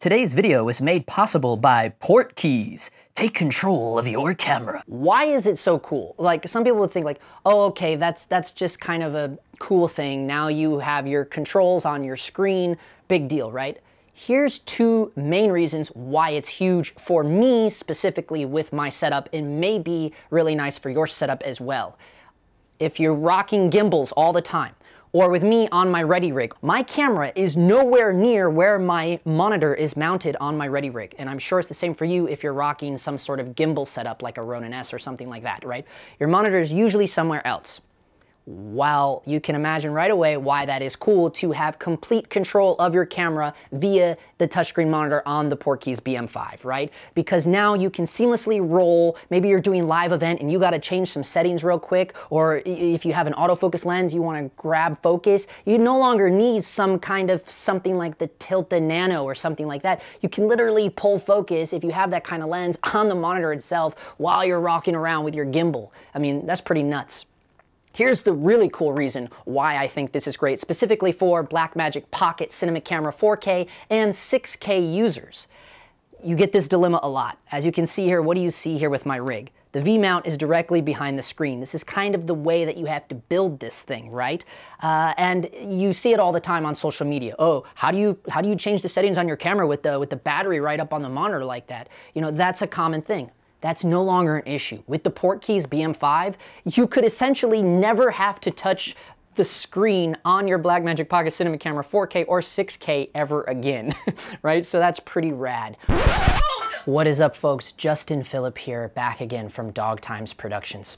Today's video is made possible by PortKeys. Take control of your camera. Why is it so cool? Like, some people would think like, oh, okay, that's just kind of a cool thing. Now you have your controls on your screen, big deal, right? Here's two main reasons why it's huge for me specifically with my setup, and may be really nice for your setup as well. If you're rocking gimbals all the time, or with me on my Ready rig, my camera is nowhere near where my monitor is mounted on my Ready rig. And I'm sure it's the same for you if you're rocking some sort of gimbal setup like a Ronin S or something like that, right? Your monitor is usually somewhere else. Well, you can imagine right away why that is cool to have complete control of your camera via the touchscreen monitor on the PortKeys BM5, right? Because now you can seamlessly roll, maybe you're doing live event and you gotta change some settings real quick, or if you have an autofocus lens, you wanna grab focus, you no longer need some kind of something like the Tilta Nano or something like that. You can literally pull focus if you have that kind of lens on the monitor itself while you're rocking around with your gimbal. I mean, that's pretty nuts. Here's the really cool reason why I think this is great, specifically for BlackMagic Pocket Cinema Camera 4K and 6K users. You get this dilemma a lot. As you can see here, what do you see here with my rig? The V-mount is directly behind the screen. This is kind of the way that you have to build this thing, right? And you see it all the time on social media. Oh, how do you change the settings on your camera with the battery right up on the monitor like that? You know, that's a common thing. That's no longer an issue. With the PortKeys BM5, you could essentially never have to touch the screen on your BlackMagic Pocket Cinema Camera 4K or 6K ever again, right? So that's pretty rad. What is up, folks? Justin Phillip here, back again from Dog Times Productions.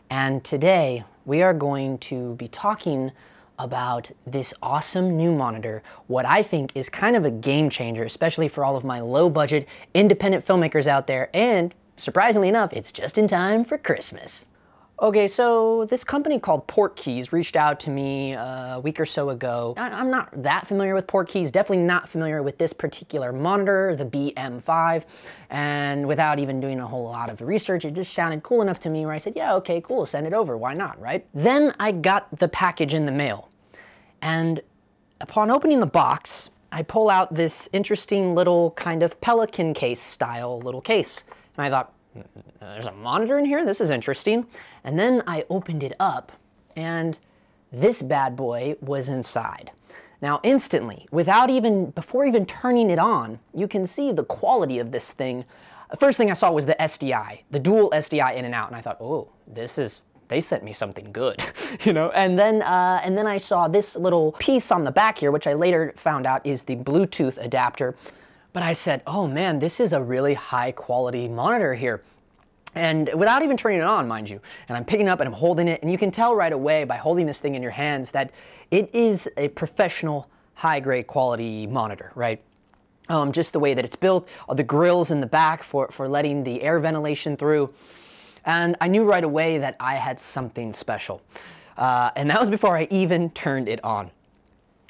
And today, we are going to be talking about this awesome new monitor, what I think is kind of a game changer, especially for all of my low-budget independent filmmakers out there, and surprisingly enough, it's just in time for Christmas. Okay, so this company called PortKeys reached out to me a week or so ago. I'm not that familiar with PortKeys, definitely not familiar with this particular monitor, the BM5, and without even doing a whole lot of research, it just sounded cool enough to me where I said, yeah, okay, cool, send it over, why not, right? Then I got the package in the mail, and upon opening the box, I pull out this interesting little kind of pelican case style little case. And I thought, there's a monitor in here? This is interesting. And then I opened it up, and this bad boy was inside. Now instantly, before even turning it on, you can see the quality of this thing. The first thing I saw was the SDI, the dual SDI in and out, and I thought, oh, they sent me something good, you know? And then I saw this little piece on the back here, which I later found out is the Bluetooth adapter. But I said, oh man, this is a really high quality monitor here. And without even turning it on, mind you, and I'm picking it up and I'm holding it, and you can tell right away by holding this thing in your hands that it is a professional, high-grade quality monitor, right? Just the way that it's built, the grills in the back for letting the air ventilation through. And I knew right away that I had something special. And that was before I even turned it on.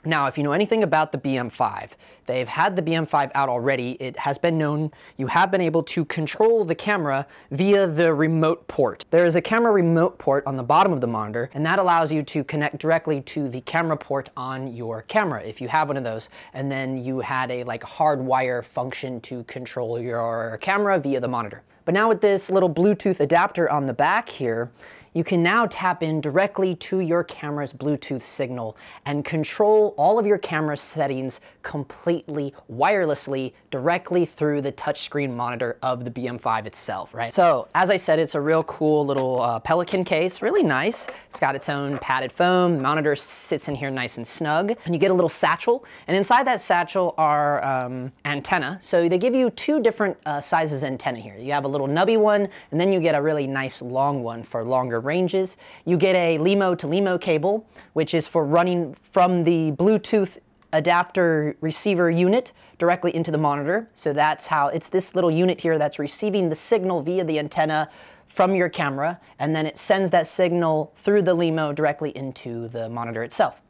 Now, if you know anything about the BM5, they've had the BM5 out already. It has been known you have been able to control the camera via the remote port. There is a camera remote port on the bottom of the monitor, and that allows you to connect directly to the camera port on your camera if you have one of those. And then you had a like hardwire function to control your camera via the monitor. But now with this little Bluetooth adapter on the back here, you can now tap in directly to your camera's Bluetooth signal and control all of your camera settings completely wirelessly directly through the touchscreen monitor of the BM5 itself, right? So, as I said, it's a real cool little pelican case, really nice. It's got its own padded foam, the monitor sits in here nice and snug, and you get a little satchel, and inside that satchel are antenna. So they give you two different sizes antenna here. You have a little nubby one, and then you get a really nice long one for longer ranges. You get a LEMO to LEMO cable, which is for running from the Bluetooth adapter receiver unit directly into the monitor. So that's how it's this little unit here that's receiving the signal via the antenna from your camera, and then it sends that signal through the LEMO directly into the monitor itself.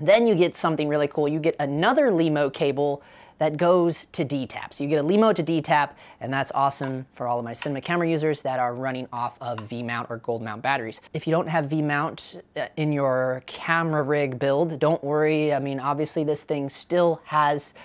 Then you get something really cool. You get another LEMO cable that goes to DTAP. So you get a LEMO to DTAP, and that's awesome for all of my cinema camera users that are running off of V-mount or gold mount batteries. If you don't have V-mount in your camera rig build, don't worry. I mean, obviously this thing still has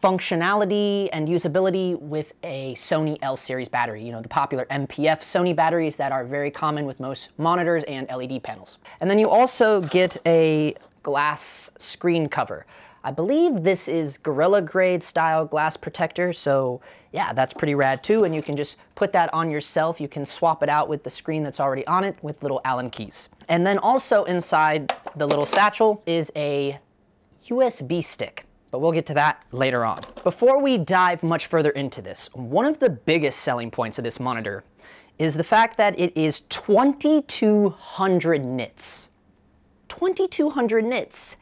functionality and usability with a Sony L series battery, you know, the popular MPF Sony batteries that are very common with most monitors and LED panels. And then you also get a glass screen cover. I believe this is Gorilla Grade style glass protector, so yeah, that's pretty rad too, and you can just put that on yourself. You can swap it out with the screen that's already on it with little Allen keys. And then also inside the little satchel is a USB stick, but we'll get to that later on. Before we dive much further into this, one of the biggest selling points of this monitor is the fact that it is 2200 nits. 2200 nits.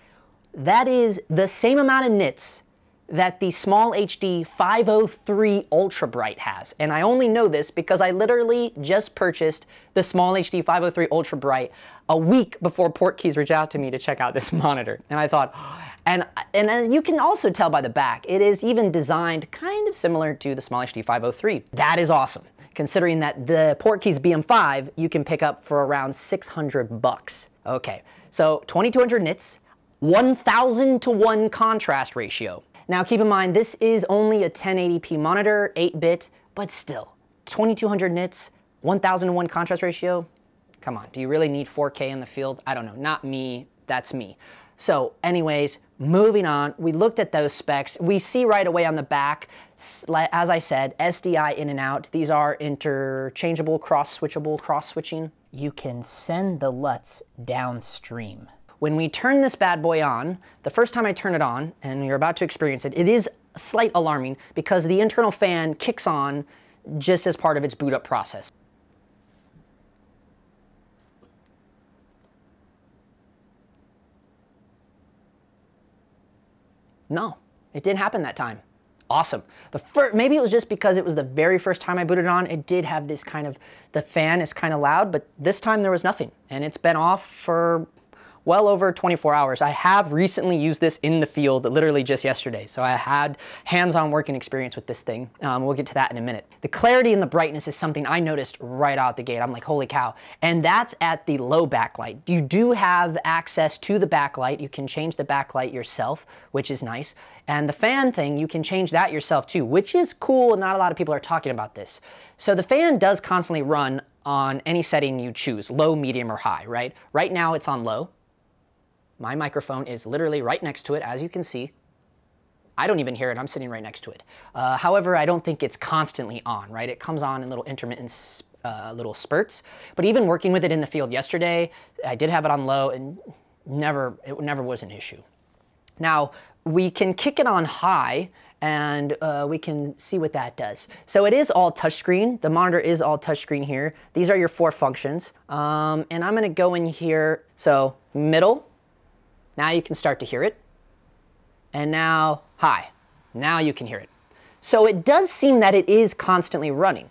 That is the same amount of nits that the SmallHD 503 Ultra Bright has. And I only know this because I literally just purchased the SmallHD 503 Ultra Bright a week before PortKeys reached out to me to check out this monitor. And I thought, and you can also tell by the back, it is even designed kind of similar to the SmallHD 503. That is awesome, considering that the PortKeys BM5 you can pick up for around 600 bucks. Okay, so 2200 nits, 1000:1 contrast ratio. Now keep in mind, this is only a 1080p monitor, 8-bit, but still, 2200 nits, 1000:1 contrast ratio. Come on, do you really need 4K in the field? I don't know, not me, that's me. So anyways, moving on, we looked at those specs. We see right away on the back, as I said, SDI in and out. These are interchangeable, cross-switching. You can send the LUTs downstream. When we turn this bad boy on, the first time I turn it on, and you're about to experience it, it is slight alarming because the internal fan kicks on just as part of its boot up process. No, it didn't happen that time. Awesome. Maybe it was just because it was the very first time I booted it on. It did have this kind of, the fan is kind of loud, but this time there was nothing. And it's been off for well over 24 hours. I have recently used this in the field, literally just yesterday. So I had hands-on working experience with this thing. We'll get to that in a minute. The clarity and the brightness is something I noticed right out the gate. I'm like, holy cow. And that's at the low backlight. You do have access to the backlight. You can change the backlight yourself, which is nice. And the fan thing, you can change that yourself too, which is cool. Not a lot of people are talking about this. So the fan does constantly run on any setting you choose, low, medium, or high, right? Right now it's on low. My microphone is literally right next to it, as you can see. I don't even hear it, I'm sitting right next to it. However, I don't think it's constantly on, right? It comes on in little intermittent little spurts. But even working with it in the field yesterday, I did have it on low and it never was an issue. Now, we can kick it on high and we can see what that does. So it is all touchscreen. The monitor is all touchscreen here. These are your 4 functions. And I'm gonna go in here, so middle. Now you can start to hear it. And now high. Now you can hear it. So it does seem that it is constantly running.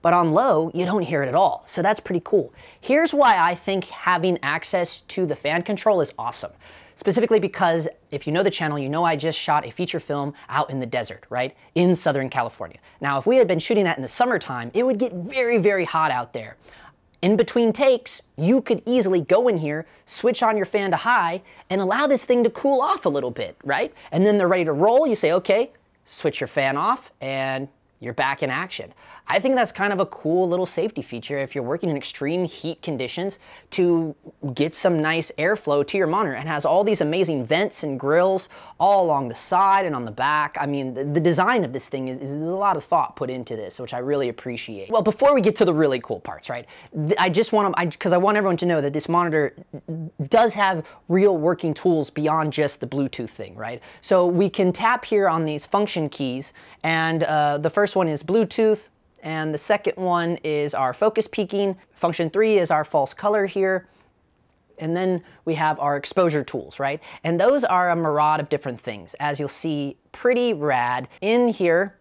But on low, you don't hear it at all. So that's pretty cool. Here's why I think having access to the fan control is awesome. Specifically because if you know the channel, you know I just shot a feature film out in the desert, right? In Southern California. Now, if we had been shooting that in the summertime, it would get very, very hot out there. In between takes, you could easily go in here, switch on your fan to high, and allow this thing to cool off a little bit, right? And then they're ready to roll, you say, okay, switch your fan off, and you're back in action. I think that's kind of a cool little safety feature if you're working in extreme heat conditions to get some nice airflow to your monitor. It has all these amazing vents and grills all along the side and on the back. I mean, the design of this thing is there's a lot of thought put into this, which I really appreciate. Well, before we get to the really cool parts, right? I just want to, because I want everyone to know that this monitor does have real working tools beyond just the Bluetooth thing, right? So we can tap here on these function keys, and the first one is Bluetooth, and the second one is our focus peaking. Function 3 is our false color here. And then we have our exposure tools, right? And those are a myriad of different things, as you'll see, pretty rad. In here,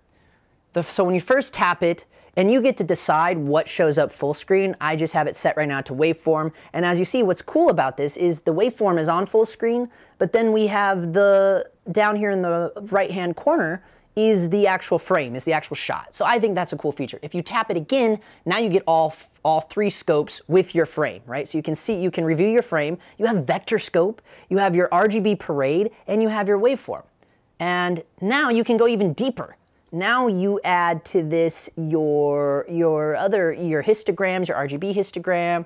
so when you first tap it, and you get to decide what shows up full screen. I just have it set right now to waveform. And as you see, what's cool about this is the waveform is on full screen, but then we have down here in the right-hand corner, is the actual frame, is the actual shot. So I think that's a cool feature. If you tap it again, now you get all 3 scopes with your frame, right? So you can see, you can review your frame, you have vector scope, you have your RGB parade, and you have your waveform. And now you can go even deeper. Now you add to this your histograms, your RGB histogram.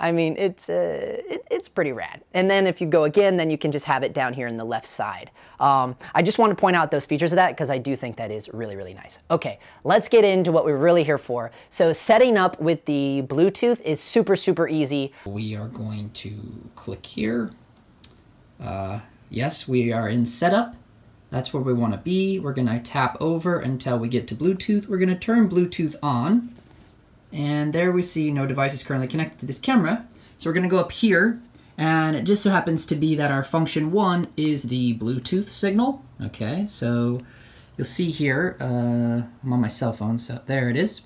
I mean, it's pretty rad. And then if you go again, then you can just have it down here in the left side. I just want to point out those features of that because I do think that is really, really nice. Okay, let's get into what we're really here for. So setting up with the Bluetooth is super, super easy. We are going to click here. Yes, we are in setup. That's where we want to be. We're going to tap over until we get to Bluetooth. We're going to turn Bluetooth on. And there we see no device is currently connected to this camera. So we're going to go up here. And it just so happens to be that our function 1 is the Bluetooth signal. Okay, so you'll see here, I'm on my cell phone, so there it is.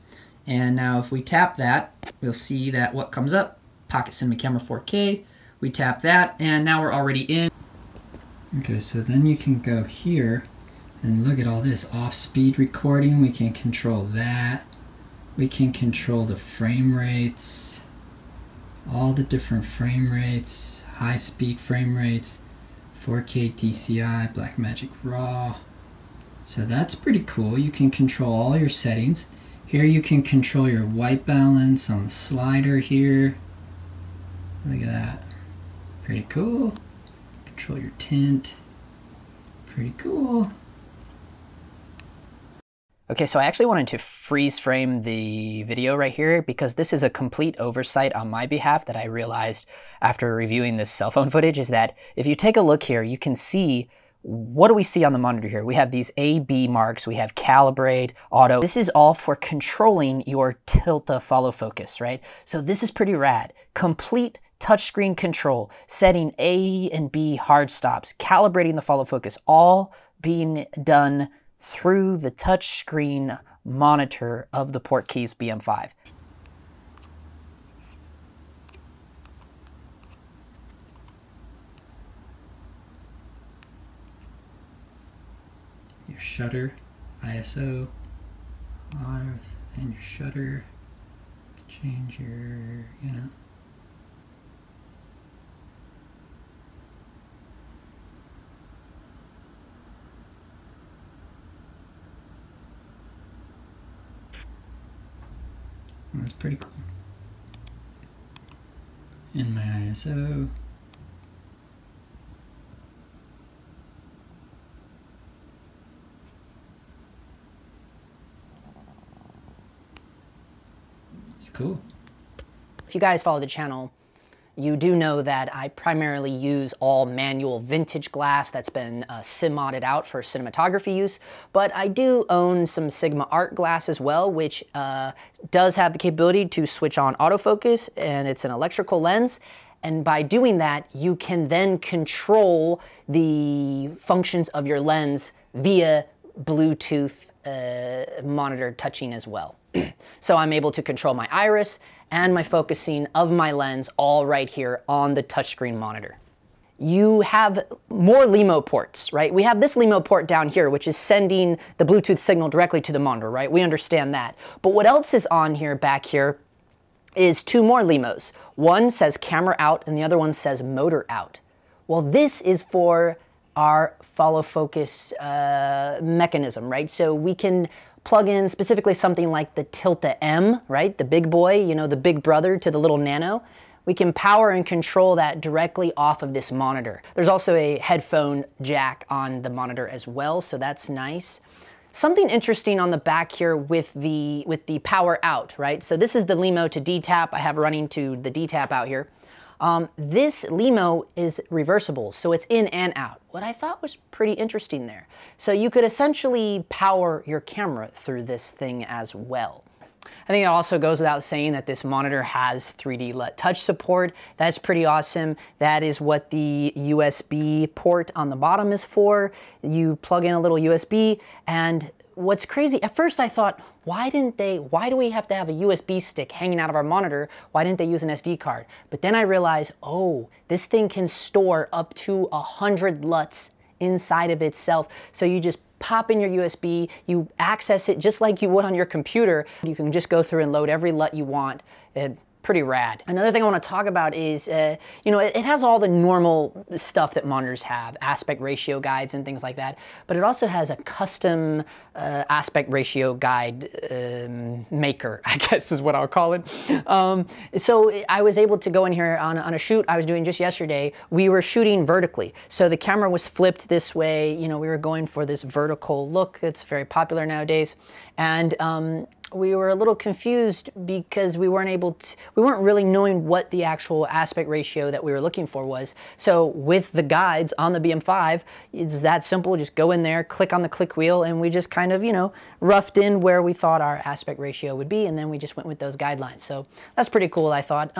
And now if we tap that, we'll see that what comes up, Pocket Cinema Camera 4K. We tap that, and now we're already in. Okay, so then you can go here and look at all this off-speed recording. We can control that. We can control the frame rates, all the different frame rates, high-speed frame rates, 4K DCI, BlackMagic RAW. So that's pretty cool. You can control all your settings. Here you can control your white balance on the slider here. Look at that. Pretty cool. Control your tint. Pretty cool. Okay, so I actually wanted to freeze frame the video right here because this is a complete oversight on my behalf that I realized after reviewing this cell phone footage, is that if you take a look here, you can see, what do we see on the monitor here? We have these A, B marks, we have calibrate, auto. This is all for controlling your Tilta follow focus, right? So this is pretty rad. Complete touchscreen control, setting A and B hard stops, calibrating the follow focus, all being done through the touchscreen monitor of the PortKeys BM5. Your shutter, ISO, and your shutter, change your, That's pretty cool. In my ISO. It's cool. If you guys follow the channel, you do know that I primarily use all manual vintage glass that's been sim-modded out for cinematography use, but I do own some Sigma Art glass as well, which does have the capability to switch on autofocus, and it's an electrical lens. And by doing that, you can then control the functions of your lens via Bluetooth monitor touching as well. So I'm able to control my iris and my focusing of my lens all right here on the touchscreen monitor. You have more LEMO ports, right? We have this LEMO port down here, which is sending the Bluetooth signal directly to the monitor, right? We understand that. But what else is on here, back here, is two more LEMOs. One says camera out and the other one says motor out. Well, this is for our follow focus mechanism, right? So we can plug in specifically something like the Tilta M, right? The big boy, you know, the big brother to the little Nano. We can power and control that directly off of this monitor. There's also a headphone jack on the monitor as well, so that's nice. Something interesting on the back here with the power out, right? So this is the LEMO to DTAP. I have running to the DTAP out here. This LEMO is reversible, so it's in and out. What I thought was pretty interesting there. So you could essentially power your camera through this thing as well. I think it also goes without saying that this monitor has 3D LUT touch support. That's pretty awesome. That is what the USB port on the bottom is for. You plug in a little USB, and what's crazy, at first I thought, why do we have to have a USB stick hanging out of our monitor? Why didn't they use an SD card? But then I realized, oh, this thing can store up to 100 LUTs inside of itself. So you just pop in your USB, you access it just like you would on your computer. You can just go through and load every LUT you want. pretty rad. Another thing I want to talk about is, you know, it has all the normal stuff that monitors have, aspect ratio guides and things like that, but it also has a custom aspect ratio guide maker, I guess is what I'll call it. So I was able to go in here on a shoot I was doing just yesterday. We were shooting vertically, so the camera was flipped this way. You know, we were going for this vertical look. It's very popular nowadays, and we were a little confused because we weren't really knowing what the actual aspect ratio that we were looking for was. So with the guides on the BM5, it's that simple. Just go in there, click on the click wheel, and we just kind of, you know, roughed in where we thought our aspect ratio would be, and then we just went with those guidelines. So that's pretty cool, I thought.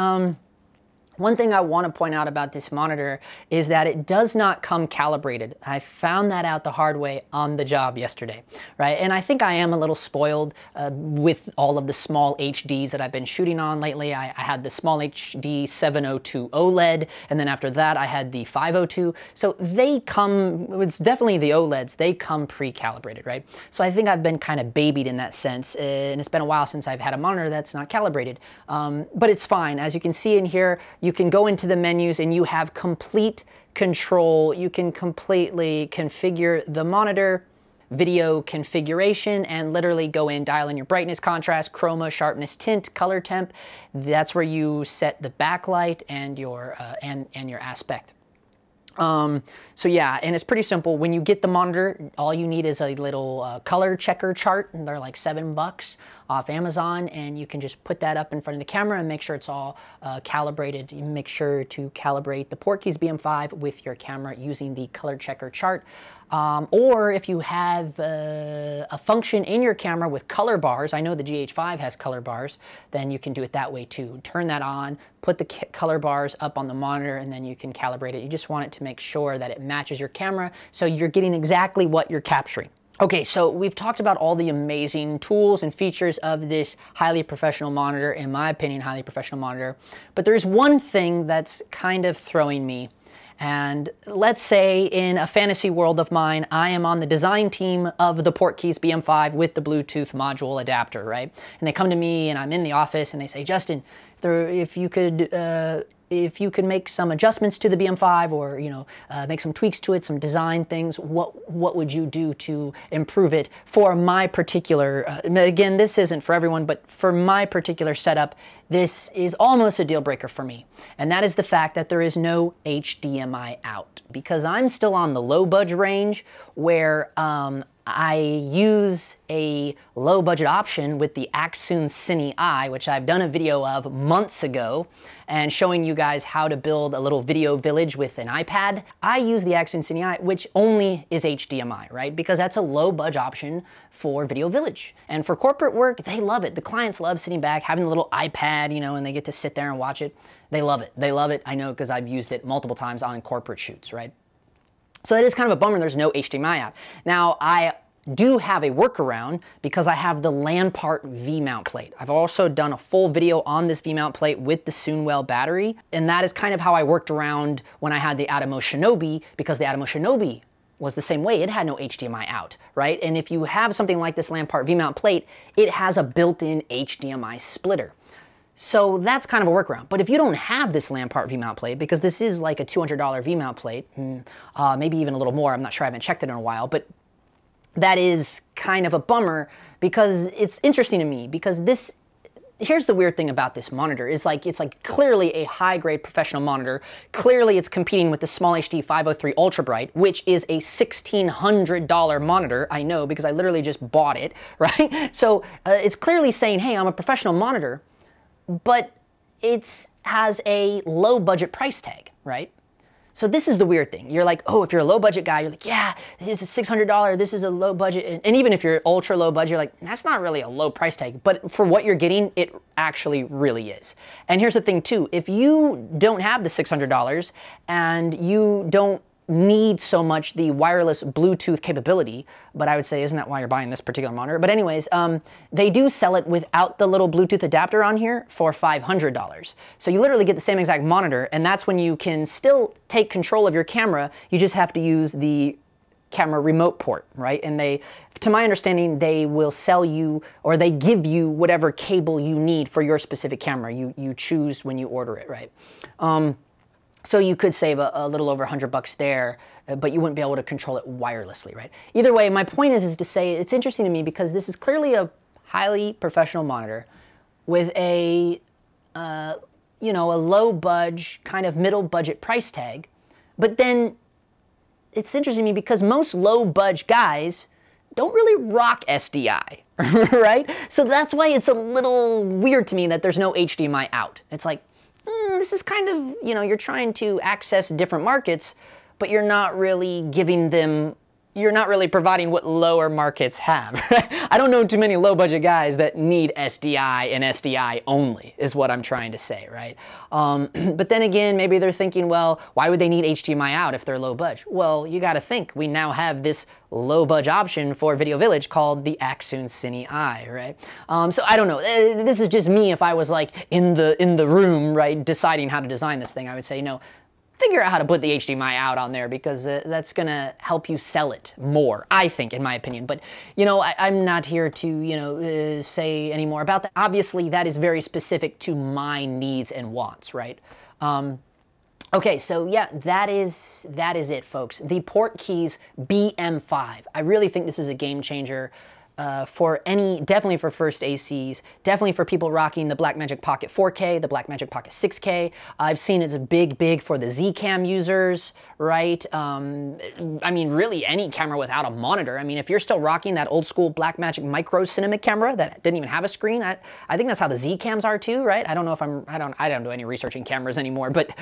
One thing I want to point out about this monitor is that it does not come calibrated. I found that out the hard way on the job yesterday, right? And I think I am a little spoiled with all of the small HDs that I've been shooting on lately. I had the small HD 702 OLED, and then after that I had the 502. So they come, it's definitely the OLEDs, they come pre-calibrated, right? So I think I've been kind of babied in that sense, and it's been a while since I've had a monitor that's not calibrated. But it's fine. As you can see in here, you can go into the menus and you have complete control. You can completely configure the monitor, video configuration, and literally go in, dial in your brightness, contrast, chroma, sharpness, tint, color temp. That's where you set the backlight and your aspect. So yeah, and it's pretty simple. When you get the monitor, all you need is a little color checker chart, and they're like $7 off Amazon, and you can just put that up in front of the camera and make sure it's all calibrated. You make sure to calibrate the PortKeys BM5 with your camera using the color checker chart. Or if you have a function in your camera with color bars, I know the GH5 has color bars, then you can do it that way too. Turn that on, put the color bars up on the monitor, and then you can calibrate it. You just want it to make sure that it matches your camera so you're getting exactly what you're capturing. Okay, so we've talked about all the amazing tools and features of this highly professional monitor, in my opinion, highly professional monitor, but there's one thing that's kind of throwing me. And let's say in a fantasy world of mine, I am on the design team of the PortKeys BM5 with the Bluetooth module adapter, right? And they come to me and I'm in the office and they say, Justin, if you could make some adjustments to the BM5 or, you know, make some tweaks to it, some design things, what would you do to improve it for my particular, again, this isn't for everyone, but for my particular setup, this is almost a deal breaker for me. And that is the fact that there is no HDMI out, because I'm still on the low budget range where I use a low budget option with the Axoon Cine I, which I've done a video of months ago and showing you guys how to build a little video village with an iPad. I use the Axoon Cine I, which only is HDMI, right? Because that's a low budget option for video village. And for corporate work, they love it. The clients love sitting back, having a little iPad, you know, and they get to sit there and watch it. They love it. They love it. I know, because I've used it multiple times on corporate shoots, right? So that is kind of a bummer there's no HDMI out. Now, I do have a workaround because I have the Lanparte V-mount plate. I've also done a full video on this V-mount plate with the SoonWell battery, and that is kind of how I worked around when I had the Atamo Shinobi, because the Atamo Shinobi was the same way. It had no HDMI out, right? And if you have something like this Lanparte V-mount plate, it has a built-in HDMI splitter. So that's kind of a workaround. But if you don't have this Lanparte V-mount plate, because this is like a $200 V-mount plate, maybe even a little more, I'm not sure, I haven't checked it in a while, but that is kind of a bummer, because it's interesting to me, because this, here's the weird thing about this monitor, is like, it's like clearly a high-grade professional monitor. Clearly it's competing with the SmallHD 503 Ultra Bright, which is a $1,600 monitor. I know, because I literally just bought it, right? So it's clearly saying, hey, I'm a professional monitor, but it has a low budget price tag, right? So this is the weird thing. You're like, oh, if you're a low budget guy, you're like, yeah, it's a $600, this is a low budget. And even if you're ultra low budget, you're like, that's not really a low price tag. But for what you're getting, it actually really is. And here's the thing too, if you don't have the $600 and you don't need so much the wireless Bluetooth capability, but I would say, isn't that why you're buying this particular monitor? But anyways, they do sell it without the little Bluetooth adapter on here for $500. So you literally get the same exact monitor, and that's when you can still take control of your camera. You just have to use the camera remote port, right? And they, to my understanding, they will sell you, or they give you whatever cable you need for your specific camera. You choose when you order it, right? So you could save a little over $100 there, but you wouldn't be able to control it wirelessly, right? Either way, my point is to say it's interesting to me because this is clearly a highly professional monitor with a, you know, a low budge, kind of middle budget price tag. But then it's interesting to me because most low budge guys don't really rock SDI, right? So that's why it's a little weird to me that there's no HDMI out. It's like, this is kind of, you know, you're trying to access different markets, but you're not really giving them, you're not really providing what lower markets have. I don't know too many low budget guys that need SDI and SDI only, is what I'm trying to say, right? But then again, maybe they're thinking, well, why would they need HDMI out if they're low budge? Well, you gotta think, we now have this low budge option for Video Village called the Axoon Cine I, right? So I don't know, this is just me. If I was like in the room, right, deciding how to design this thing, I would say, no, figure out how to put the HDMI out on there because that's gonna help you sell it more, I think, in my opinion. But, you know, I'm not here to, you know, say any more about that. Obviously, that is very specific to my needs and wants, right? Okay, so yeah, that is it, folks. The PortKeys BM5. I really think this is a game changer. For definitely for first ACs, definitely for people rocking the BlackMagic Pocket 4K, the BlackMagic Pocket 6K. I've seen it's big for the Z-Cam users, right? I mean, really any camera without a monitor. I mean, if you're still rocking that old school BlackMagic Micro Cinema camera that didn't even have a screen, I think that's how the Z-Cams are too, right? I don't know if I don't do any research in cameras anymore, but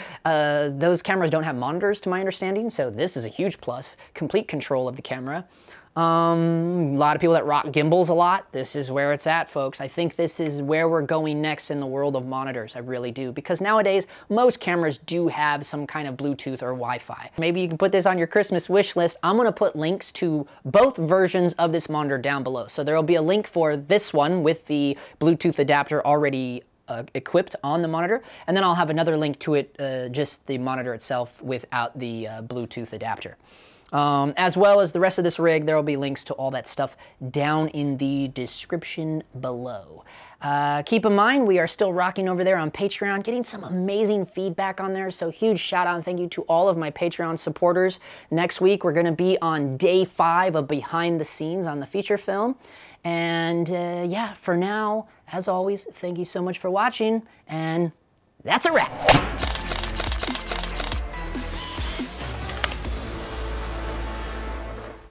those cameras don't have monitors to my understanding, so this is a huge plus, complete control of the camera. A lot of people that rock gimbals a lot, this is where it's at, folks. I think this is where we're going next in the world of monitors. I really do. Because nowadays, most cameras do have some kind of Bluetooth or Wi-Fi. Maybe you can put this on your Christmas wish list. I'm going to put links to both versions of this monitor down below. So there will be a link for this one with the Bluetooth adapter already equipped on the monitor, and then I'll have another link to it, just the monitor itself without the Bluetooth adapter. As well as the rest of this rig, there will be links to all that stuff down in the description below. Keep in mind, we are still rocking over there on Patreon, getting some amazing feedback on there, so huge shout out and thank you to all of my Patreon supporters. Next week, we're going to be on day 5 of behind the scenes on the feature film. And yeah, for now, as always, thank you so much for watching, and that's a wrap.